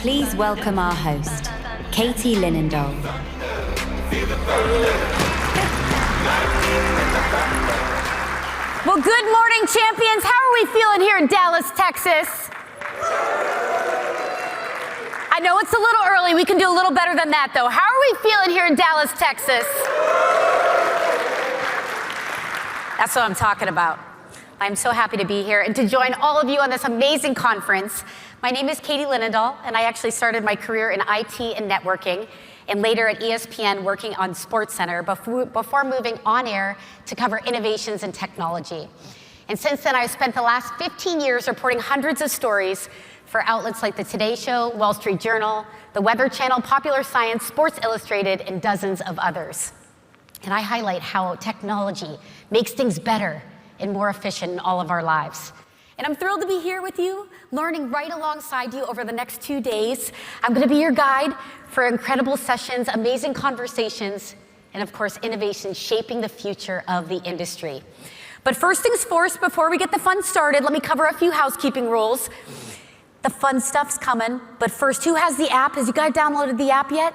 Please welcome our host, Katie Linendoll. Well, good morning, champions. How are we feeling here in Dallas, Texas? I know it's a little early. We can do a little better than that, though. How are we feeling here in Dallas, Texas? That's what I'm talking about. I'm so happy to be here and to join all of you on this amazing conference. My name is Katie Linendoll, and I actually started my career in IT and networking, and later at ESPN working on SportsCenter before moving on air to cover innovations in technology. And since then, I've spent the last 15 years reporting hundreds of stories for outlets like The Today Show, Wall Street Journal, The Weather Channel, Popular Science, Sports Illustrated, and dozens of others. And I highlight how technology makes things better and more efficient in all of our lives. And I'm thrilled to be here with you, learning right alongside you over the next 2 days. I'm going to be your guide for incredible sessions, amazing conversations, and of course, innovation shaping the future of the industry. But first things first, before we get the fun started, let me cover a few housekeeping rules. The fun stuff's coming, but first, who has the app? Has you guys downloaded the app yet?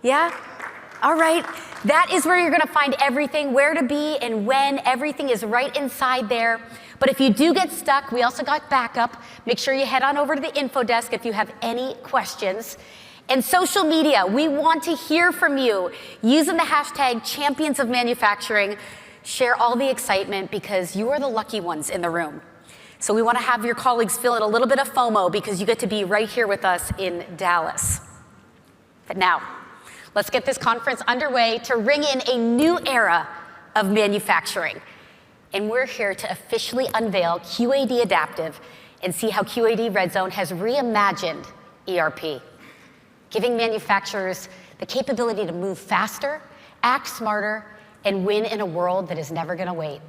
Yeah? All right. That is where you're going to find everything, where to be and when. Everything is right inside there. But if you do get stuck, we also got backup. Make sure you head on over to the info desk if you have any questions. And social media, we want to hear from you. Using the hashtag Champions of Manufacturing, share all the excitement because you are the lucky ones in the room. So we want to have your colleagues feeling a little bit of FOMO because you get to be right here with us in Dallas. But now, let's get this conference underway to ring in a new era of manufacturing. And we're here to officially unveil QAD Adaptive and see how QAD Red Zone has reimagined ERP, giving manufacturers the capability to move faster, act smarter, and win in a world that is never going to wait.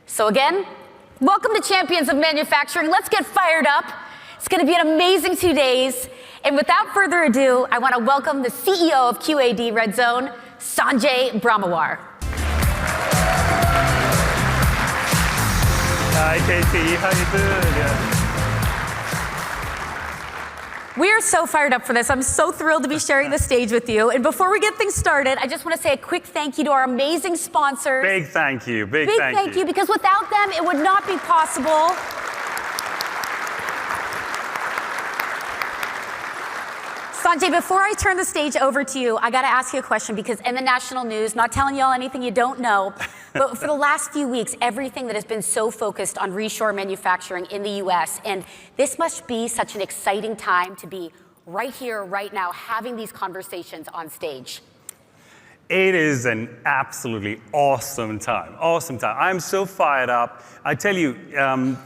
So again, welcome to Champions of Manufacturing. Let's get fired up. It's going to be an amazing 2 days. And without further ado, I want to welcome the CEO of QAD Red Zone, Sanjay Brahmawar. Hi, Katie. How you doing? Yeah. We are so fired up for this. I'm so thrilled to be sharing the stage with you. And before we get things started, I just want to say a quick thank you to our amazing sponsors. Big thank you. Big thank you, because without them, it would not be possible. Sanjay, before I turn the stage over to you, I got to ask you a question because in the national news, not telling y'all anything you don't know, but for the last few weeks, everything that has been so focused on reshore manufacturing in the US, and this must be such an exciting time to be right here, right now, having these conversations on stage. It is an absolutely awesome time. Awesome time. I'm so fired up. I tell you,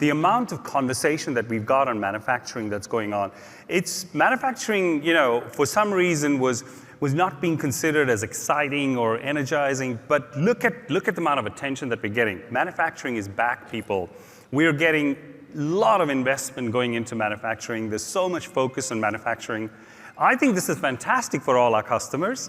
the amount of conversation that we've got on manufacturing that's going on, it's manufacturing, you know, for some reason was not being considered as exciting or energizing, but look at the amount of attention that we're getting. Manufacturing is back, people. We're getting a lot of investment going into manufacturing. There's so much focus on manufacturing. I think this is fantastic for all our customers.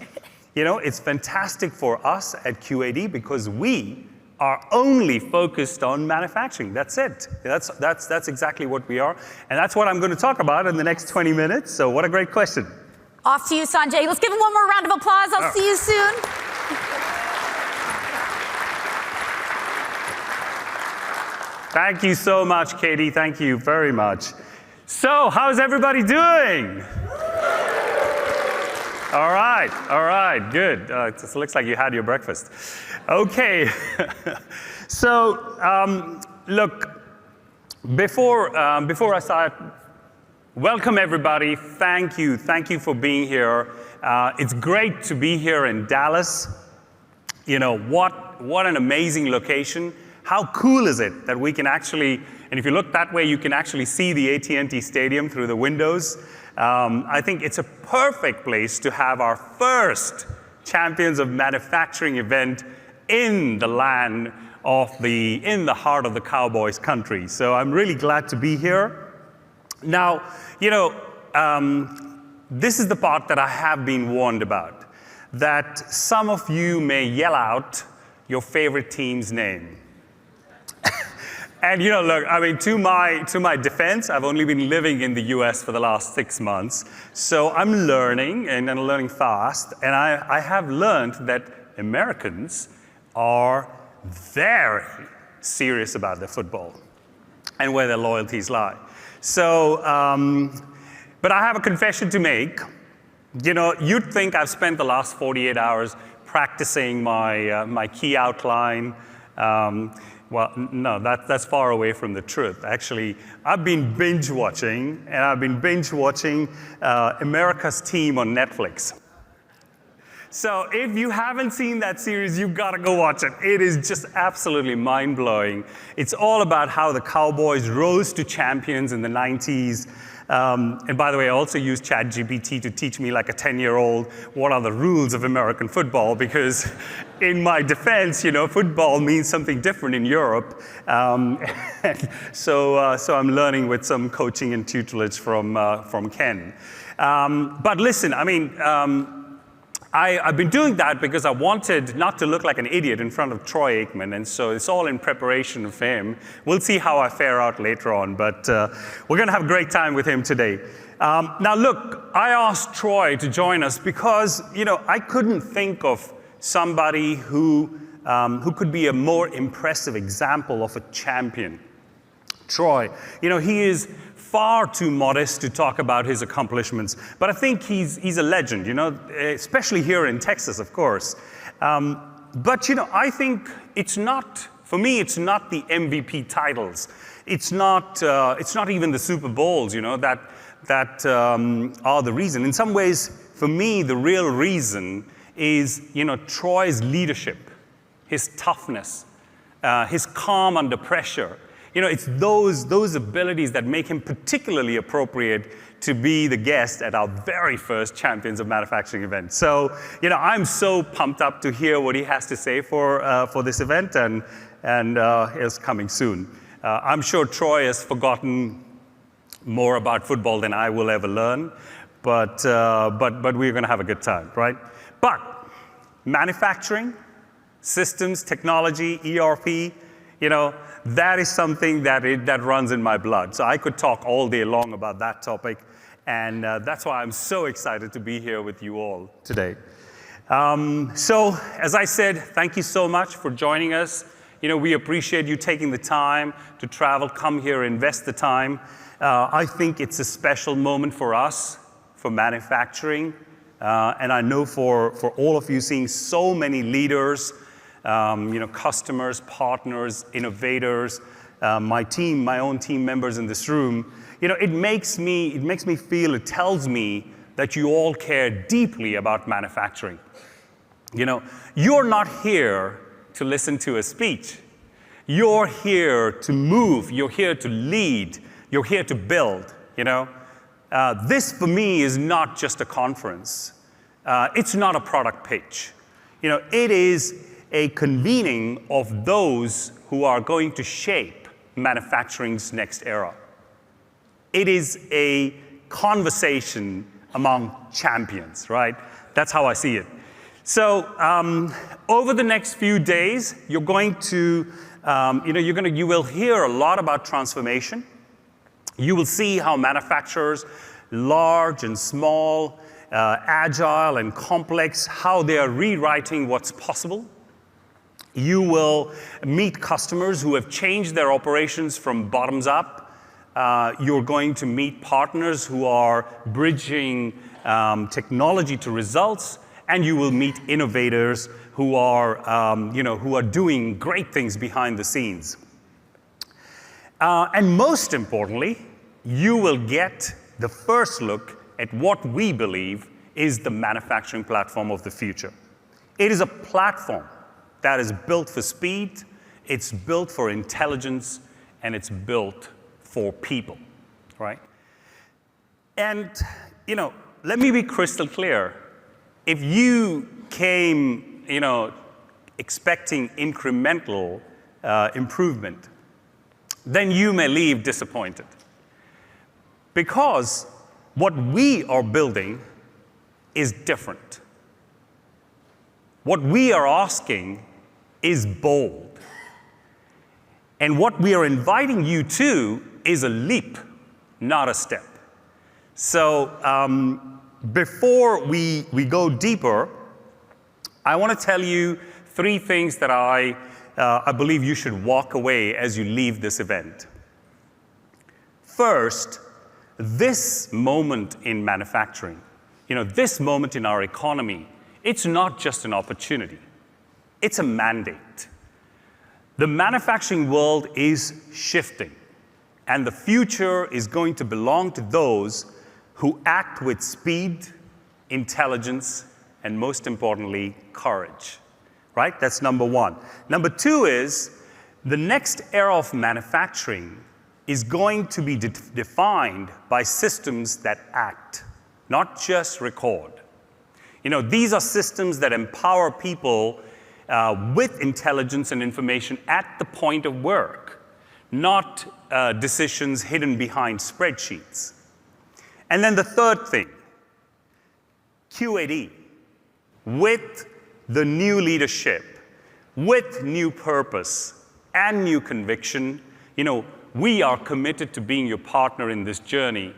You know, it's fantastic for us at QAD because we are only focused on manufacturing. That's it. That's exactly what we are. And that's what I'm going to talk about in the next 20 minutes. So what a great question. Off to you, Sanjay. Let's give him one more round of applause. I'll see you soon. Thank you so much, Katie. Thank you very much. So, how's everybody doing? All right, good. It looks like you had your breakfast. Okay, so look, before I start, welcome everybody. Thank you for being here. It's great to be here in Dallas. You know, what an amazing location. How cool is it that we can actually, and if you look that way, you can actually see the AT&T Stadium through the windows. I think it's a perfect place to have our first Champions of Manufacturing event in the land of in the heart of the Cowboys country. So I'm really glad to be here. Now, you know, this is the part that I have been warned about, that some of you may yell out your favorite team's name. And look, I mean, to my defense, I've only been living in the US for the last 6 months. So I'm learning, and I'm learning fast. And I have learned that Americans are very serious about their football and where their loyalties lie. So, but I have a confession to make. You'd think I've spent the last 48 hours practicing my key outline. Well, no, that's far away from the truth. Actually, I've been binge watching, and I've been binge watching America's Team on Netflix. So if you haven't seen that series, you've got to go watch it. It is just absolutely mind-blowing. It's all about how the Cowboys rose to champions in the 90s. And by the way, I also used ChatGPT to teach me, like a 10-year-old, what are the rules of American football, because in my defense, football means something different in Europe. So I'm learning with some coaching and tutelage from Ken. But listen, I mean, I've been doing that because I wanted not to look like an idiot in front of Troy Aikman, and so it's all in preparation of him. We'll see how I fare out later on, but we're going to have a great time with him today. Now, look, I asked Troy to join us because, I couldn't think of somebody who could be a more impressive example of a champion. Troy, he is far too modest to talk about his accomplishments, but I think he's a legend, especially here in Texas, of course. But I think it's not, for me, it's not the MVP titles. It's not even the Super Bowls, that are the reason. In some ways, for me, the real reason is, Troy's leadership, his toughness, his calm under pressure. It's those abilities that make him particularly appropriate to be the guest at our very first Champions of Manufacturing event. So, I'm so pumped up to hear what he has to say for this event, and it's coming soon. I'm sure Troy has forgotten more about football than I will ever learn, but we're going to have a good time, right? But manufacturing, systems, technology, ERP, that is something that runs in my blood. So I could talk all day long about that topic, and that's why I'm so excited to be here with you all today. So as I said, thank you so much for joining us. We appreciate you taking the time to travel, come here, invest the time. I think it's a special moment for us, for manufacturing, and I know for all of you, seeing so many leaders, customers, partners, innovators, my own team members in this room, it makes me feel, it tells me that you all care deeply about manufacturing. You're not here to listen to a speech. You're here to move. You're here to lead. You're here to build. This for me is not just a conference. It's not a product pitch. It is a convening of those who are going to shape manufacturing's next era. It is a conversation among champions, right? That's how I see it. So over the next few days, you're going to, you will hear a lot about transformation. You will see how manufacturers, large and small, agile and complex, how they are rewriting what's possible. You will meet customers who have changed their operations from bottoms up. You're going to meet partners who are bridging technology to results, and you will meet innovators who are doing great things behind the scenes. And most importantly, you will get the first look at what we believe is the manufacturing platform of the future. It is a platform that is built for speed, it's built for intelligence, and it's built for people, right? And, let me be crystal clear. If you came, expecting incremental improvement, then you may leave disappointed. Because what we are building is different. What we are asking is bold. And what we are inviting you to is a leap, not a step. So before we go deeper, I want to tell you 3 things that I believe you should walk away as you leave this event. First, this moment in manufacturing, this moment in our economy, it's not just an opportunity, it's a mandate. The manufacturing world is shifting, and the future is going to belong to those who act with speed, intelligence, and most importantly, courage, right? That's number 1. Number 2 is the next era of manufacturing is going to be defined by systems that act, not just record. These are systems that empower people with intelligence and information at the point of work, not decisions hidden behind spreadsheets. And then the third thing, QAD, with the new leadership, with new purpose and new conviction, we are committed to being your partner in this journey,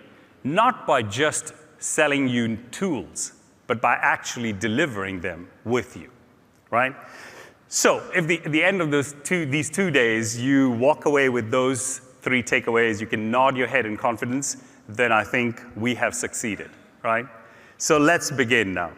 not by just selling you tools, but by actually delivering them with you, right? So if at the end of these 2 days, you walk away with those 3 takeaways, you can nod your head in confidence, then I think we have succeeded, right? So let's begin now.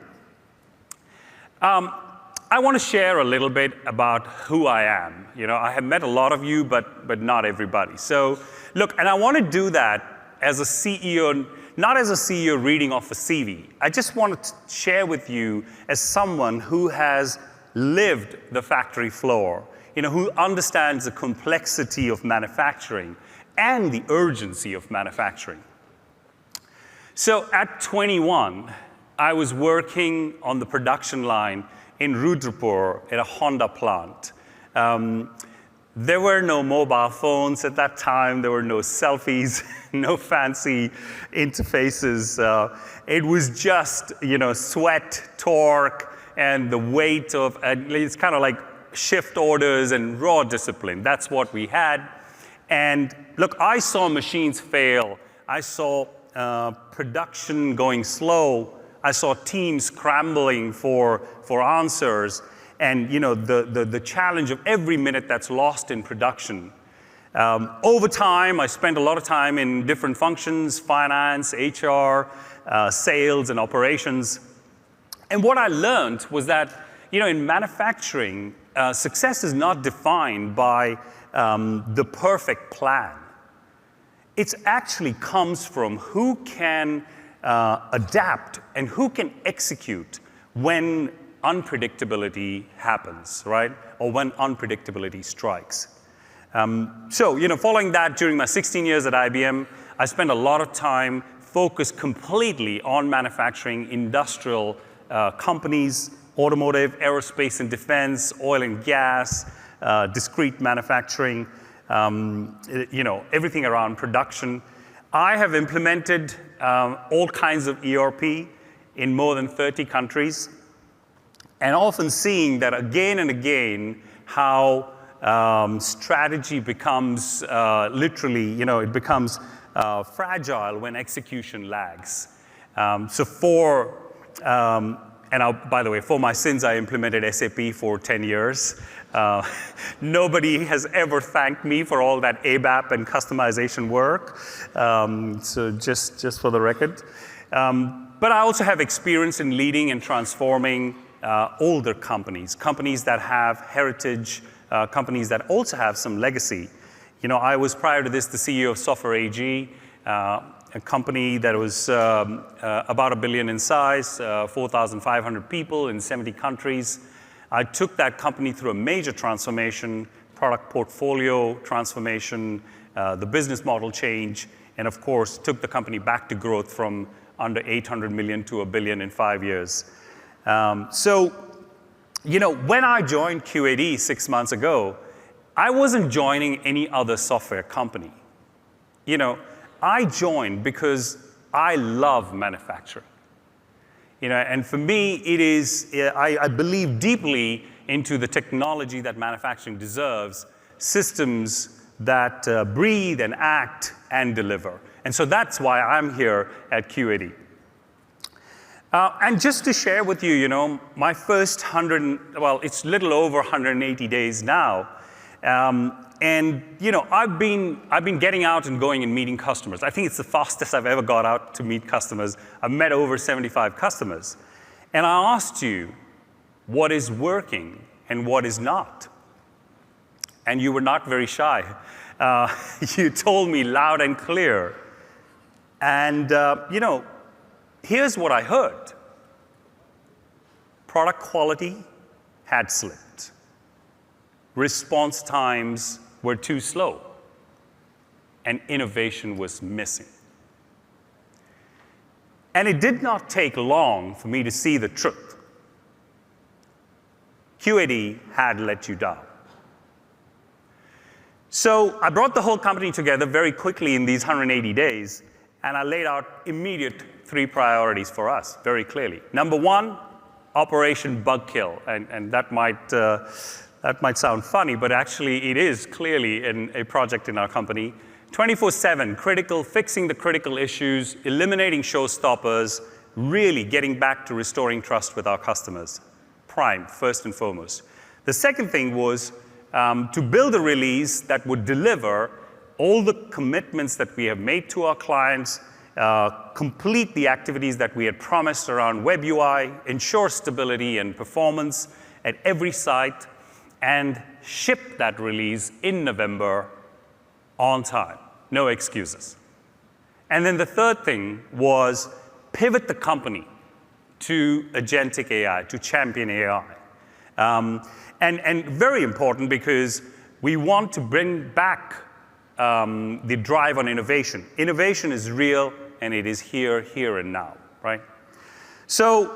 I want to share a little bit about who I am. I have met a lot of you, but not everybody. So look, and I want to do that as a CEO, not as a CEO reading off a CV. I just want to share with you as someone who has lived the factory floor, who understands the complexity of manufacturing and the urgency of manufacturing. So at 21, I was working on the production line in Rudrapur at a Honda plant. There were no mobile phones at that time. There were no selfies, no fancy interfaces. It was just, sweat, torque, and the weight of, it's kind of like shift orders and raw discipline. That's what we had. And look, I saw machines fail. I saw production going slow. I saw teams scrambling for answers, and the challenge of every minute that's lost in production. Over time, I spent a lot of time in different functions: finance, HR, sales, and operations. And what I learned was that in manufacturing, success is not defined by the perfect plan. It actually comes from who can adapt and who can execute when unpredictability happens, right? Or when unpredictability strikes. So, following that, during my 16 years at IBM, I spent a lot of time focused completely on manufacturing, industrial companies, automotive, aerospace and defense, oil and gas, discrete manufacturing, everything around production. I have implemented all kinds of ERP in more than 30 countries, and often seeing that again and again how strategy becomes literally, it becomes fragile when execution lags. By the way, for my sins, I implemented SAP for 10 years. Nobody has ever thanked me for all that ABAP and customization work. So just for the record. But I also have experience in leading and transforming older companies that have heritage, companies that also have some legacy. I was prior to this the CEO of Software AG, a company that was about $1 billion in size, 4,500 people in 70 countries. I took that company through a major transformation, product portfolio transformation, the business model change, and of course, took the company back to growth from under 800 million to $1 billion in 5 years. So, when I joined QAD 6 months ago, I wasn't joining any other software company. I joined because I love manufacturing. And for me, it is, I believe deeply into the technology that manufacturing deserves, systems that breathe and act and deliver. And so that's why I'm here at QAD. And just to share with you, my first it's little over 180 days now. And I've been getting out and going and meeting customers. I think it's the fastest I've ever got out to meet customers. I've met over 75 customers. And I asked you, what is working and what is not? And you were not very shy. You told me loud and clear. And, here's what I heard. Product quality had slipped. Response times were too slow. And innovation was missing. And it did not take long for me to see the truth. QAD had let you down. So I brought the whole company together very quickly in these 180 days, and I laid out immediate 3 priorities for us very clearly. Number 1, Operation Bug Kill, and that might sound funny, but actually it is clearly a project in our company. 24/7, fixing the critical issues, eliminating showstoppers, really getting back to restoring trust with our customers. Prime, first and foremost. The second thing was to build a release that would deliver all the commitments that we have made to our clients, complete the activities that we had promised around web UI, ensure stability and performance at every site, and ship that release in November on time. No excuses. And then the third thing was pivot the company to agentic AI, to champion AI. And very important because we want to bring back the drive on innovation. Innovation is real, and it is here and now, right? So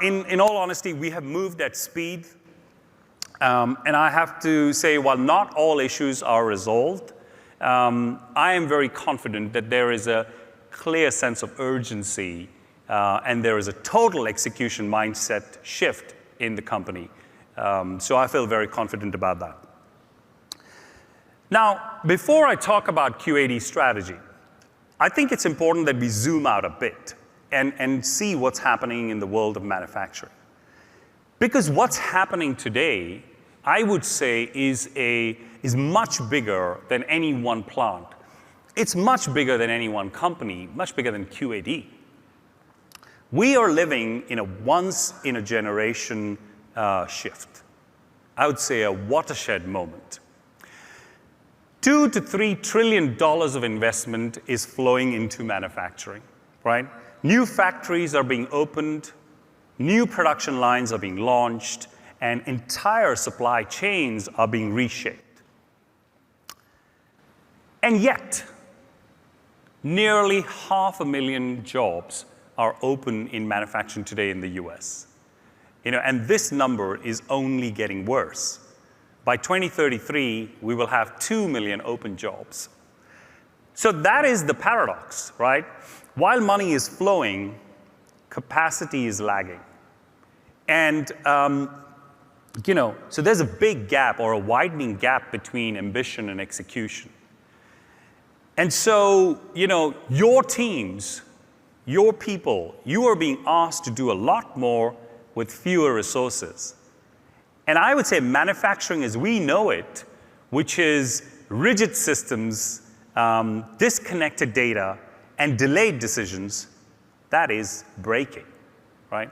in all honesty, we have moved at speed. And I have to say, while not all issues are resolved, I am very confident that there is a clear sense of urgency and there is a total execution mindset shift in the company. So I feel very confident about that. Now, before I talk about QAD strategy, I think it's important that we zoom out a bit and see what's happening in the world of manufacturing. Because what's happening today, I would say, is much bigger than any one plant. It's much bigger than any one company, much bigger than QAD. We are living in a once-in-a-generation shift. I would say a watershed moment. $2 to $3 trillion of investment is flowing into manufacturing, right? New factories are being opened, new production lines are being launched, and entire supply chains are being reshaped. And yet, nearly 500,000 jobs are open in manufacturing today in the US. And this number is only getting worse. By 2033, we will have 2 million open jobs. So that is the paradox, right? While money is flowing, capacity is lagging. And, so there's a big gap or a widening gap between ambition and execution. And so, your teams, your people, you are being asked to do a lot more with fewer resources. And I would say manufacturing as we know it, which is rigid systems, disconnected data, and delayed decisions, that is breaking, right?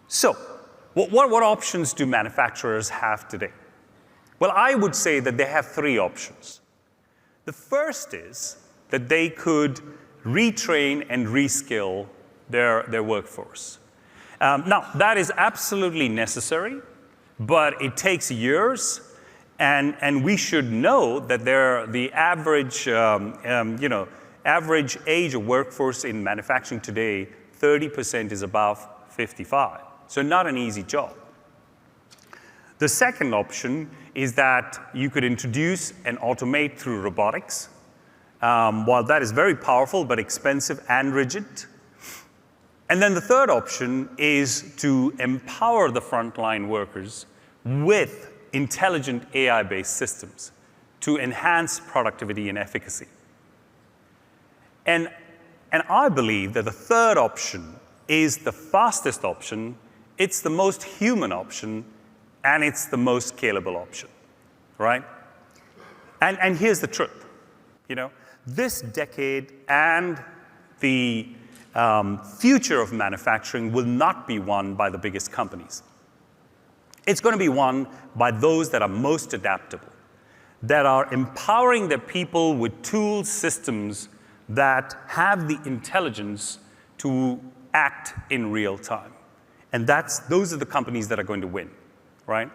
So, what options do manufacturers have today? Well, I would say that they have 3 options. The first is that they could retrain and reskill their workforce. Now, that is absolutely necessary, but it takes years, and we should know that the average, average age of workforce in manufacturing today, 30% is above 55. So not an easy job. The second option is that you could introduce and automate through robotics. While that is very powerful, but expensive and rigid. And then the third option is to empower the frontline workers with intelligent AI-based systems to enhance productivity and efficacy. And I believe that the third option is the fastest option, it's the most human option, and it's the most scalable option, right? And here's the truth, this decade and the future of manufacturing will not be won by the biggest companies. It's going to be won by those that are most adaptable, that are empowering their people with tools, systems that have the intelligence to act in real time. And those are the companies that are going to win, right?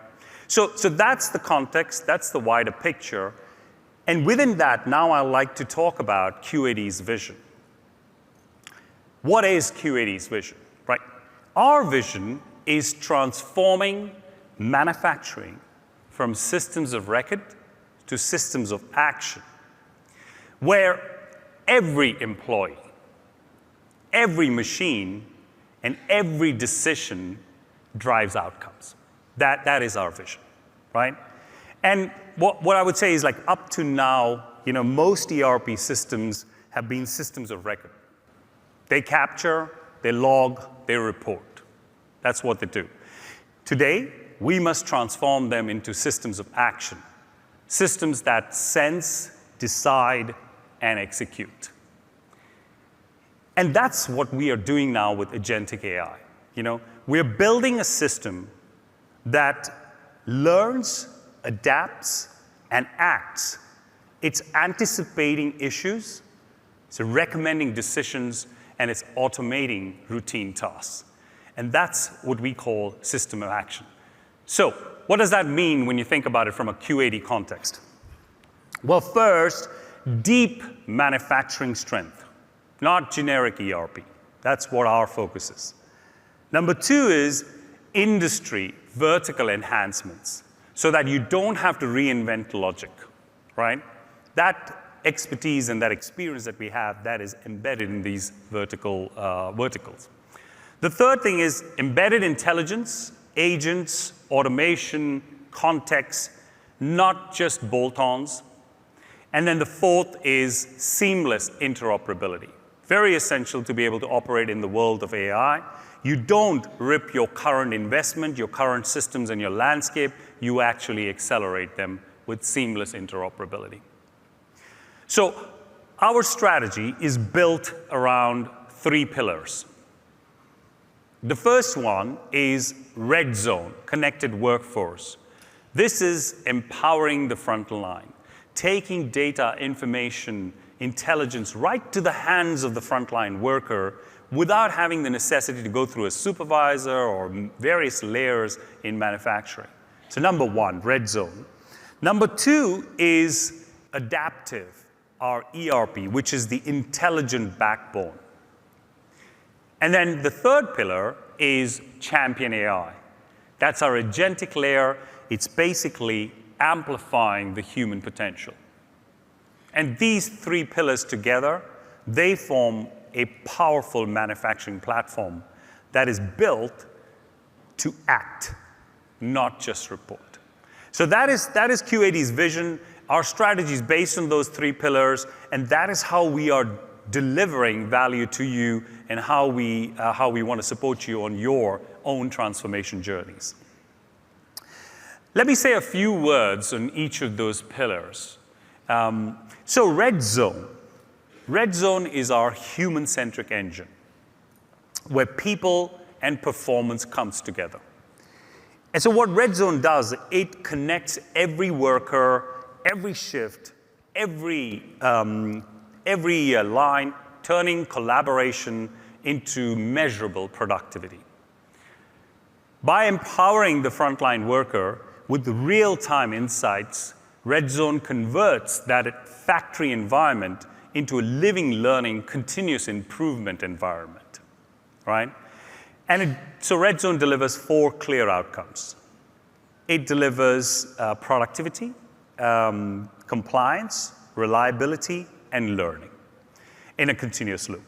So that's the context, that's the wider picture. And within that, now I'd like to talk about QAD's vision. What is QAD's vision, right? Our vision is transforming manufacturing from systems of record to systems of action, where every employee, every machine, and every decision drives outcomes. That is our vision, right? And what I would say is, like, up to now, most ERP systems have been systems of record. They capture, they log, they report. That's what they do. Today, we must transform them into systems of action, systems that sense, decide, and execute. And that's what we are doing now with agentic AI. We're building a system that learns, adapts, and acts. It's anticipating issues, it's recommending decisions, and it's automating routine tasks. And that's what we call system of action. So what does that mean when you think about it from a QAD context? Well, first, deep manufacturing strength, not generic ERP. That's what our focus is. Number two is industry vertical enhancements, so that you don't have to reinvent logic, right? That expertise and that experience that we have, that is embedded in these verticals. The third thing is embedded intelligence, agents, automation, context, not just bolt-ons. And then the fourth is seamless interoperability. Very essential to be able to operate in the world of AI. You don't rip your current investment, your current systems, and your landscape. You actually accelerate them with seamless interoperability. So our strategy is built around 3 pillars. The first one is Red Zone, connected workforce. This is empowering the front line, taking data, information, intelligence right to the hands of the frontline worker without having the necessity to go through a supervisor or various layers in manufacturing. So number one, Red Zone. Number two is Adaptive, our ERP, which is the intelligent backbone. And then the third pillar is Champion AI. That's our agentic layer. It's basically amplifying the human potential. And these 3 pillars together, they form a powerful manufacturing platform that is built to act, not just report. So that is QAD's vision. Our strategy is based on those 3 pillars, and that is how we are delivering value to you and how we want to support you on your own transformation journeys. Let me say a few words on each of those pillars. So Red Zone. Red Zone is our human-centric engine, where people and performance comes together. And so what Red Zone does, it connects every worker, every shift, every line, turning collaboration into measurable productivity. By empowering the frontline worker with real-time insights, Red Zone converts that factory environment into a living, learning, continuous improvement environment, right? And so Red Zone delivers 4 clear outcomes. It delivers productivity, compliance, reliability, and learning in a continuous loop.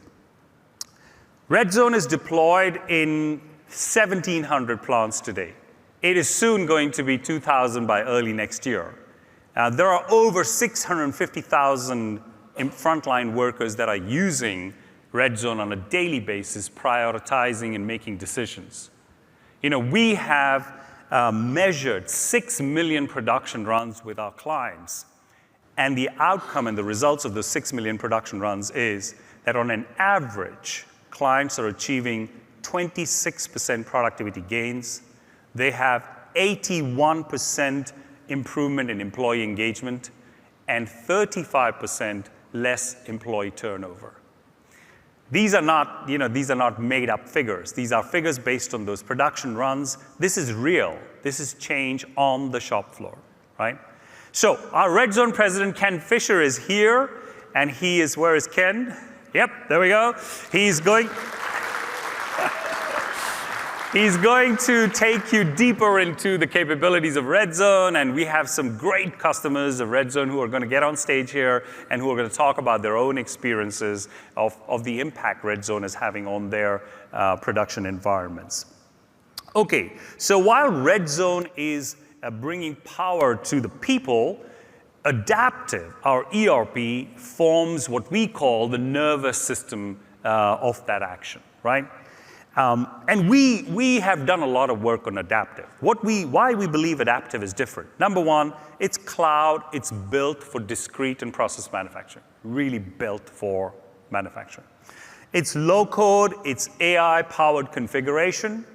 Red Zone is deployed in 1,700 plants today. It is soon going to be 2,000 by early next year. There are over 650,000 frontline workers that are using Red Zone on a daily basis, prioritizing and making decisions. You know, we have measured 6 million production runs with our clients. And the outcome and the results of those 6 million production runs is that on an average, clients are achieving 26% productivity gains. They have 81% improvement in employee engagement and 35% less employee turnover. These are not, these are not made up figures. These are figures based on those production runs. This is real. This is change on the shop floor, right? So our Red Zone president, Ken Fisher, is here, and he is, where is Ken? Yep, there we go. He's going to take you deeper into the capabilities of Red Zone, and we have some great customers of Red Zone who are going to get on stage here and who are going to talk about their own experiences of the impact Red Zone is having on their production environments. Okay, so while Red Zone is bringing power to the people, Adaptive, our ERP, forms what we call the nervous system of that action, right? And we have done a lot of work on Adaptive. Why we believe Adaptive is different. Number one, it's cloud, it's built for discrete and process manufacturing, really built for manufacturing. It's low code, it's AI-powered configuration,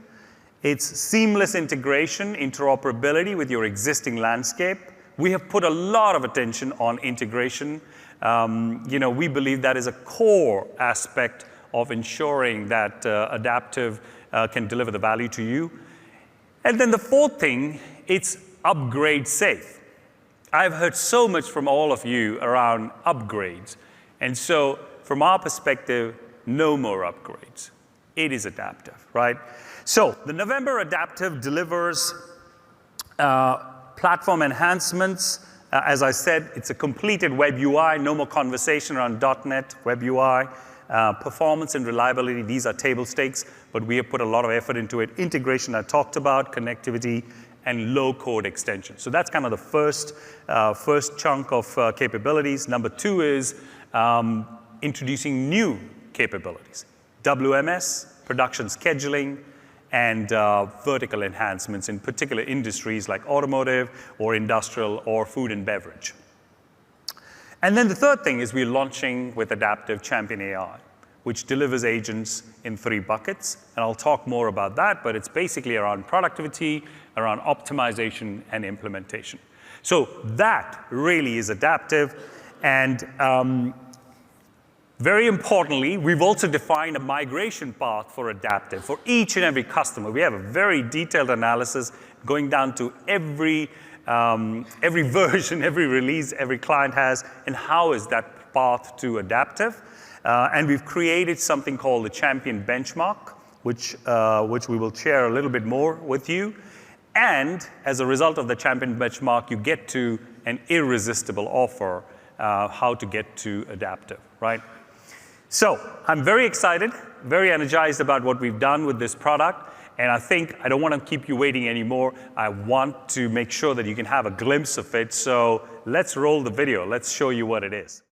it's seamless integration, interoperability with your existing landscape. We have put a lot of attention on integration. We believe that is a core aspect of ensuring that Adaptive can deliver the value to you. And then the fourth thing, it's upgrade safe. I've heard so much from all of you around upgrades. And so from our perspective, no more upgrades. It is Adaptive, right? So the November Adaptive delivers platform enhancements. As I said, it's a completed web UI, no more conversation around .NET, web UI. Performance and reliability, these are table stakes, but we have put a lot of effort into it. Integration I talked about, connectivity, and low-code extension. So that's kind of the first chunk of capabilities. Number two is introducing new capabilities. WMS, production scheduling, and vertical enhancements in particular industries like automotive or industrial or food and beverage. And then the third thing is we're launching with Adaptive Champion AI, which delivers agents in 3 buckets. And I'll talk more about that, but it's basically around productivity, around optimization, and implementation. So that really is Adaptive. And very importantly, we've also defined a migration path for Adaptive for each and every customer. We have a very detailed analysis going down to every version, every release every client has, and how is that path to Adaptive. And we've created something called the Champion Benchmark, which we will share a little bit more with you. And as a result of the Champion Benchmark, you get to an irresistible offer, how to get to Adaptive, right? So I'm very excited, very energized about what we've done with this product. And I think I don't want to keep you waiting anymore. I want to make sure that you can have a glimpse of it. So let's roll the video. Let's show you what it is.